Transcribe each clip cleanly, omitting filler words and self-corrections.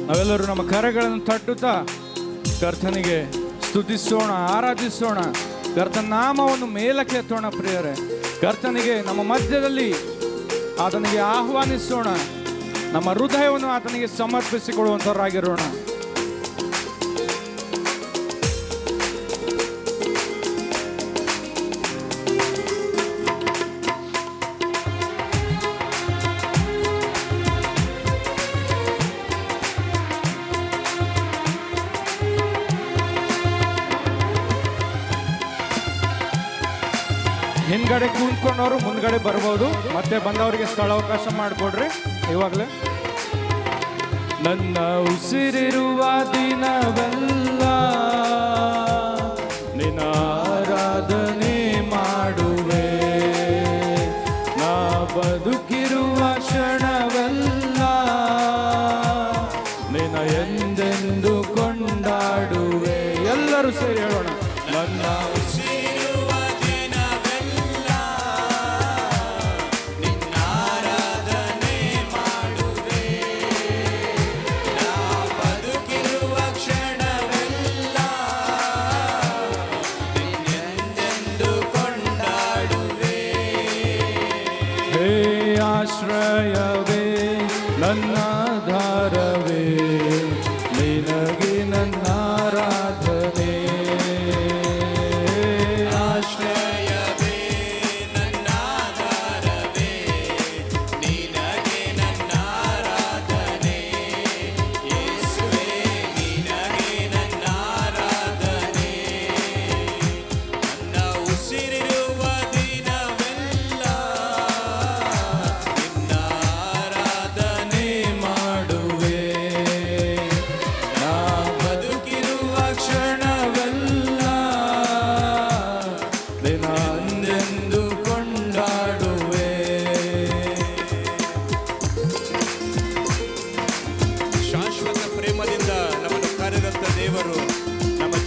ನಾವೆಲ್ಲರೂ ನಮ್ಮ ಕರೆಗಳನ್ನು ತಟ್ಟುತ್ತಾ ಕರ್ತನಿಗೆ ಸ್ತುತಿಸೋಣ, ಆರಾಧಿಸೋಣ, ಕರ್ತನ ನಾಮವನ್ನು ಮೇಲಕ್ಕೆ ಎತ್ತೋಣ. ಪ್ರಿಯರೇ, ಕರ್ತನಿಗೆ ನಮ್ಮ ಮಧ್ಯದಲ್ಲಿ ಆತನಿಗೆ ಆಹ್ವಾನಿಸೋಣ, ನಮ್ಮ ಹೃದಯವನ್ನು ಆತನಿಗೆ ಸಮರ್ಪಿಸಿಕೊಳ್ಳುವಂಥವರಾಗಿರೋಣ. ಹಿಂದ್ಗಡೆ ಕೂತ್ಕೊಂಡವರು ಮುಂದ್ಗಡೆ ಬರ್ಬೋದು, ಮತ್ತೆ ಬಂದವರಿಗೆ ಸ್ಥಳಾವಕಾಶ ಮಾಡಿಕೊಡ್ರಿ. ಇವಾಗಲೇ ನನ್ನ ಉಸಿರಿರುವ ದಿನವೆಲ್ಲ ನಿನ್ನ ಆರಾಧನೆ ಮಾಡುವೆ, ನಾ ಬದುಕಿರುವ ಕ್ಷಣವೆಲ್ಲ ನಿನ್ನ ಎಂದೆಂದು ಕೊಂಡಾಡುವೆ. ಎಲ್ಲರೂ ಸೇರಿ ಹೇಳೋಣ, ನನ್ನ ಆಶ್ರಯವೇ ನನ್ನಾಧಾರವೇ, ನಿನಗೆ ನನ್ನ ಆರಾಧನೆ. ಆಶ್ರಯವೇ ನನ್ನಾಧಾರವೇ, ನಿನಗೆ ನನ್ನ ಆರಾಧನೆ. ಯೇಸುವೇ ನಿನಗೆ ನನ್ನ ಆರಾಧನೆ. ನನ್ನ ಉಸಿರಿರುವ ದಿನವೆಲ್ಲ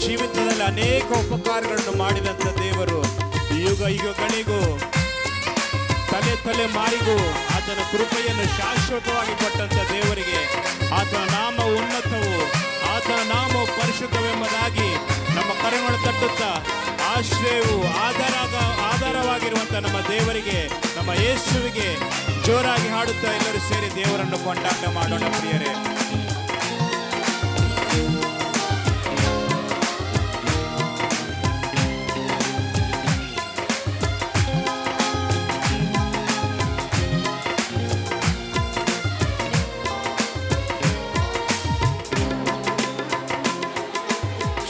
ಜೀವಿತದಲ್ಲಿ ಅನೇಕ ಉಪಕಾರಗಳನ್ನು ಮಾಡಿದಂಥ ದೇವರು, ಯುಗ ಯುಗಗಳಿಗೂ ತಲೆ ತಲೆಮಾರಿಗೂ ಆತನ ಕೃಪೆಯನ್ನು ಶಾಶ್ವತವಾಗಿ ಕೊಟ್ಟಂಥ ದೇವರಿಗೆ ಆತನ ನಾಮ ಉನ್ನತವು, ಆತನ ನಾಮ ಪರಿಶುದ್ಧವೆಂಬುದಾಗಿ ನಮ್ಮ ಕರೆಗಳು ತಟ್ಟುತ್ತಾ ಆಶ್ರಯವು ಆಧಾರವಾಗಿರುವಂಥ ನಮ್ಮ ದೇವರಿಗೆ, ನಮ್ಮ ಯೇಸುವಿಗೆ ಜೋರಾಗಿ ಹಾಡುತ್ತಾ ಎಲ್ಲರೂ ಸೇರಿ ದೇವರನ್ನು ಕೊಂಡಾಟ ಮಾಡೋಣ. ಪ್ರಿಯರೇ,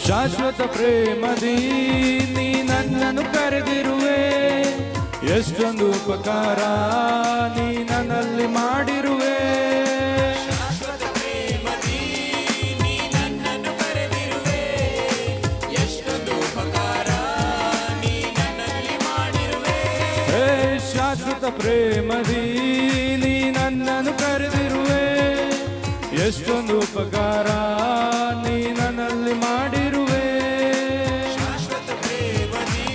ಶಾಶ್ವತ ಪ್ರೇಮದಿ ನೀ ನನ್ನನ್ನು ಕರೆದಿರುವೆ, ಎಷ್ಟೊಂದು ಉಪಕಾರ ನೀ ನನ್ನಲ್ಲಿ ಮಾಡಿರುವೆ. ಶಾಶ್ವತ ಪ್ರೇಮದಿ ನೀ ನನ್ನನ್ನು ಕರೆದಿರುವೆ, ಎಷ್ಟೊಂದು ಉಪಕಾರ ನೀ ನನ್ನಲ್ಲಿ ಮಾಡಿರುವೆ. ಶಾಶ್ವತ ಪ್ರೇಮದಿ ನೀ ನನ್ನನ್ನು ಕರೆದಿರುವೆ, ಎಷ್ಟೊಂದು ಉಪಕಾರ ನೀ ನನ್ನಲ್ಲಿ ಮಾಡಿರುವೆ. ಶಾಶ್ವತ ಪ್ರೇಮದಿ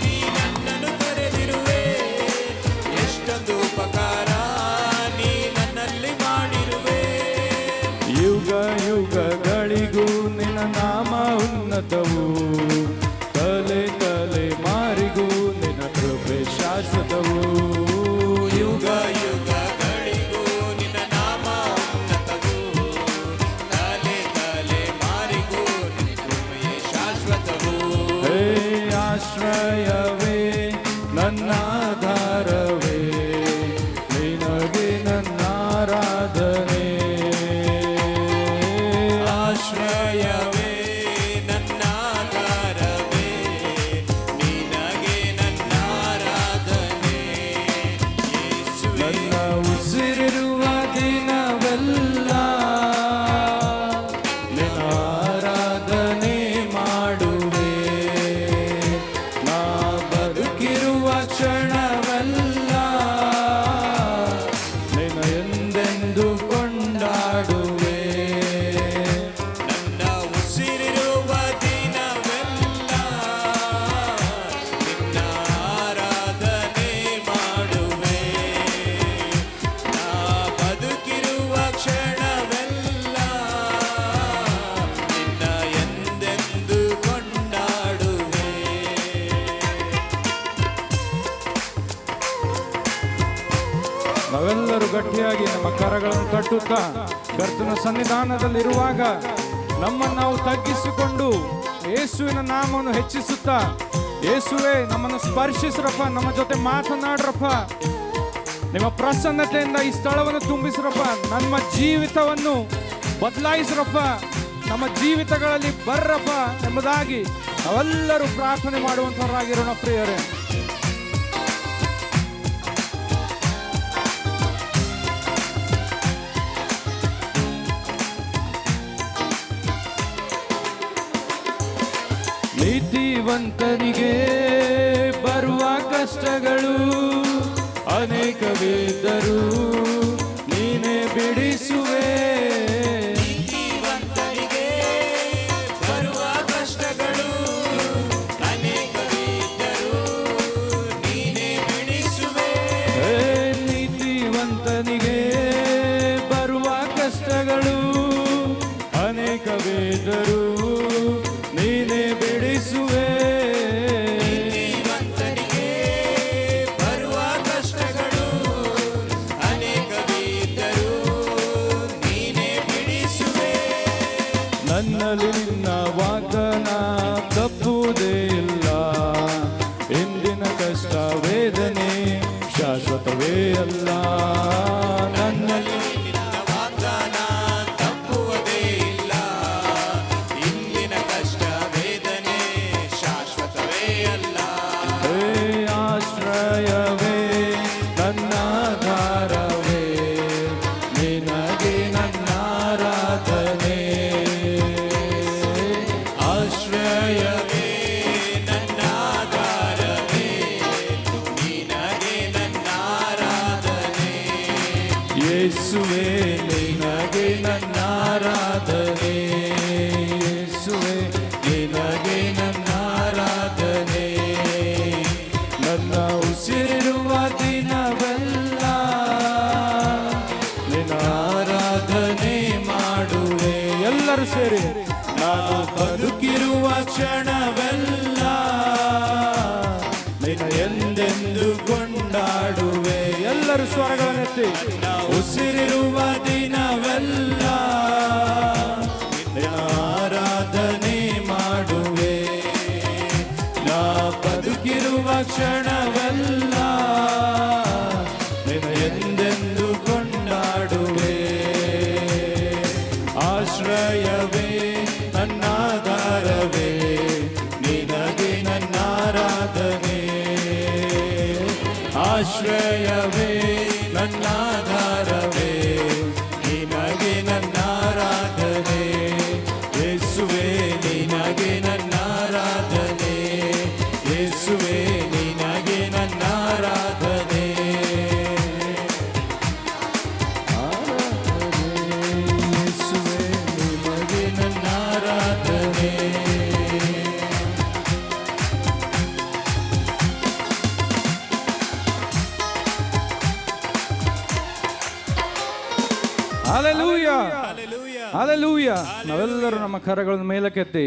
ನೀ ನನ್ನನ್ನು ಕರೆದಿರುವೆ, ಎಷ್ಟೊಂದು ಉಪಕಾರ ನೀ ನನ್ನಲ್ಲಿ ಮಾಡಿರುವೆ. ಯುಗ ಯುಗಗಳಿಗೂ ನಿನ್ನ ನಾಮ ಉನ್ನತವು, ತಲೆ ತಲೆ ಮಾರಿಗೂ ನಿನ್ನ ಕೃಪೆ ಶಾಶ್ವತವು. ಯುಗ ಯುಗಗಳಿಗೂ ನಿನ್ನ ನಾಮ ಉನ್ನತವು, ತಲೆ ತಲೆ ಮಾರಿಗೂ ನಿನ್ನ ಕೃಪೆಯೇ ಶಾಶ್ವತವು. ಹೇ ಆಶ್ರಯವೇ ನನ್ನಾಧಾರವೇ, ನಿನಗೆ ನನ್ನ ಆರಾಧನೆ. ಆಶ್ರಯವೇ ನನ್ನ ನಾವೆಲ್ಲರೂ ಗಟ್ಟಿಯಾಗಿ ನಮ್ಮ ಕರಗಳನ್ನು ತಟ್ಟುತ್ತಾ ಕರ್ತನ ಸನ್ನಿಧಾನದಲ್ಲಿರುವಾಗ ನಮ್ಮನ್ನು ನಾವು ತಗ್ಗಿಸಿಕೊಂಡು ಯೇಸುವಿನ ನಾಮವನ್ನು ಹೆಚ್ಚಿಸುತ್ತಾ, ಯೇಸುವೆ ನಮ್ಮನ್ನು ಸ್ಪರ್ಶಿಸ್ರಪ್ಪ, ನಮ್ಮ ಜೊತೆ ಮಾತನಾಡ್ರಪ್ಪ, ನಿಮ್ಮ ಪ್ರಸನ್ನತೆಯಿಂದ ಈ ಸ್ಥಳವನ್ನು ತುಂಬಿಸ್ರಪ್ಪ, ನಮ್ಮ ಜೀವಿತವನ್ನು ಬದಲಾಯಿಸ್ರಪ್ಪ, ನಮ್ಮ ಜೀವಿತಗಳಲ್ಲಿ ಬರ್ರಪ್ಪ ಎಂಬುದಾಗಿ ನಾವೆಲ್ಲರೂ ಪ್ರಾರ್ಥನೆ ಮಾಡುವಂತವರಾಗಿರೋಣ ಪ್ರಿಯರೇ. ನೀತಿವಂತನಿಗೆ ಬರುವ ಕಷ್ಟಗಳು ಅನೇಕವಿದ್ದರೂ ನೀನೇ ಬಿಡಿಸುವೆ. ನೀತಿವಂತರಿಗೆ ಬರುವ ಕಷ್ಟಗಳು ಅನೇಕವಿದ್ದರೂ ನೀನೇ ಬಿಡಿಸುವೆ. ನೀತಿವಂತನಿಗೆ ಬರುವ ಕಷ್ಟಗಳು ಅನೇಕವಿದ್ದರೂ ನೀನೇ ಬಿಡಿಸುವೆ. ನೀತಿವಂತರಿಗೆ ಬರುವ ಕಷ್ಟಗಳು ಅನೇಕವಿದ್ದರೂ ನೀನೇ ಬಿಡಿಸುವೆ. ನನ್ನಲ್ಲಿ ನಿನ್ನ ವಾಗ್ದಾನ ತಪ್ಪುವುದೇ ಇಲ್ಲ, ಇಂದಿನ ಕಷ್ಟ ವೇದನೆ ಶಾಶ್ವತವೇ ಅಲ್ಲ. ನನ್ನಲ್ಲಿ ನಿನ್ನ ವಾಗ್ದಾನ ತಪ್ಪುವುದೇ ಇಲ್ಲ, ಇಂದಿನ ಕಷ್ಟ ವೇದನೆ ಶಾಶ್ವತವೇ ಅಲ್ಲ. ಆಶ್ರಯವೇ ನನ್ನ ಆಧಾರವೇ, ನಿನಗೆ ನನ್ನ ಆರಾಧನೆ. ಆಶ್ರಯವೇ ನನ್ನ ಆಧಾರವೇ, ನಿನಗೆ ನನ್ನ ಆರಾಧನೆ. ಯೇಸುವೆ ನಿನಗೆ ನನ್ನ ಆರಾಧನೆ, ಯೇಸುವೆ ನಿನಗೆ ನನ್ನ ಆರಾಧನೆ. ನನ್ನ ಉಸಿರಿರುವ ದಿನವೆಲ್ಲ ನಿನ್ನ ಆರಾಧನೆ ಮಾಡುವೆ. ಎಲ್ಲರೂ ಸೇರಿ ನಾನು ಬದುಕಿರುವ ಕ್ಷಣವೆಲ್ಲ ನಿನ್ನ ಎಂದೆಂದು ಕೊಂಡಾಡುವೆ. ಎಲ್ಲರೂ ಸ್ವರಗಳನ್ನೆತ್ತಿ ಉಸಿರಿರುವ ದಿನವೆಲ್ಲ ನಿನ್ನ ಆರಾಧನೆ ಮಾಡುವೆ. ನಾ ಬದುಕಿರುವ ಕ್ಷಣವೆಲ್ಲ ನಿನ್ನ ಎಂದೆಂದು ಕೊಂಡಾಡುವೆ. ಆಶ್ರಯವೇ ನನ್ನ ಆಧಾರವೇ, ನಿನಗೆ ನನ್ನ ಆರಾಧನೆ. ಆಶ್ರಯವೇ ನನ್ನ ಆಧಾರವೇ, ನಿನಗೆ ನನ್ನ ಆರಾಧನೆ. ಯೇಸುವೆ ನಿನಗೆ ನನ್ನ ಆರಾಧನೆ, ಯೇಸುವೆ ನಿನಗೆ ನನ್ನ ಆರಾಧನೆ. ಯೇಸುವೆ ನಿನಗೆ ನನ್ನ ಆರಾಧನೆ. Hallelujah, hallelujah. ನಾವೆಲ್ಲರೂ ನಮ್ಮ ಕರಗಳನ್ನು ಮೇಲಕ್ಕೆತ್ತಿ